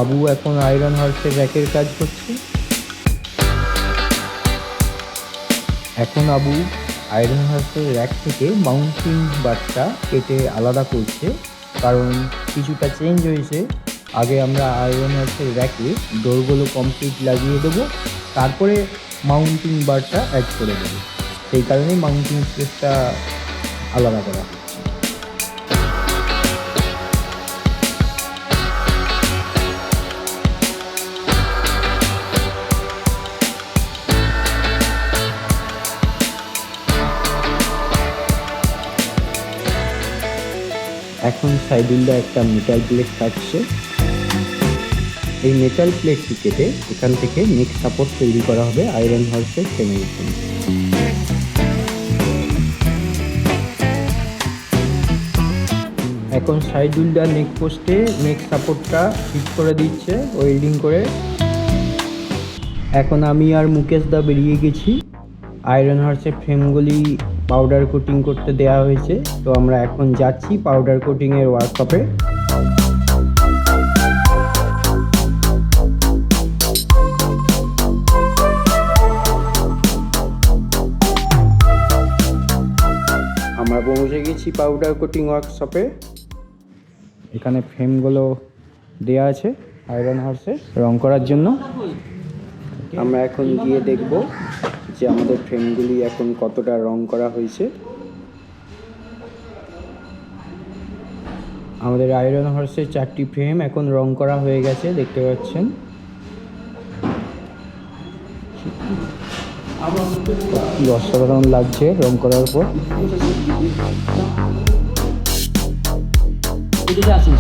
আবু এখন আয়রন হর্সের র্যাকের কাজ করছে। এখন আবু আয়রন হর্সের র্যাক থেকে মাউন্টিং বারটা কেটে আলাদা করছে, কারণ কিছুটা চেঞ্জ হয়েছে। আগে আমরা আয়রন হর্সের র্যাকে ডোরগুলো কমপ্লিট লাগিয়ে দেবো, তারপরে মাউন্টিং বারটা অ্যাড করে দেবো। সেই কারণেই মাউন্টিং স্পেসটা আলাদা করা। এখন সাইডুলদা একটা মেটাল প্লেট কাটছে। এই মেটাল প্লেটটি কেটে এখান থেকে নেক সাপোর্ট তৈরি করা হবে আয়রন হর্সের ফ্রেমের জন্য। এখন সাইডুলদা নেক পোস্টে নেক সাপোর্টটা ফিট করে দিচ্ছে ওয়েল্ডিং করে। এখন আমি আর মুকেশ দা বেরিয়ে গেছি। আয়রন হর্সের ফ্রেমগুলি পাউডার কোটিং করতে দেওয়া হয়েছে, তো আমরা এখন যাচ্ছি পাউডার কোটিংয়ের ওয়ার্কশপে। আমরা পৌঁছে গেছি পাউডার কোটিং ওয়ার্কশপে। এখানে ফ্রেমগুলো দেওয়া আছে আয়রন হর্সের রং করার জন্য। আমরা এখন গিয়ে দেখব যে আমাদের ফ্রেমগুলি এখন কতটা রং করা হয়েছে। আমাদের আয়রন হর্সের 4টি ফ্রেম এখন রং করা হয়ে গেছে, দেখতে পাচ্ছেন। কি অসাধারণ লাগছে রং করার পর। আসুন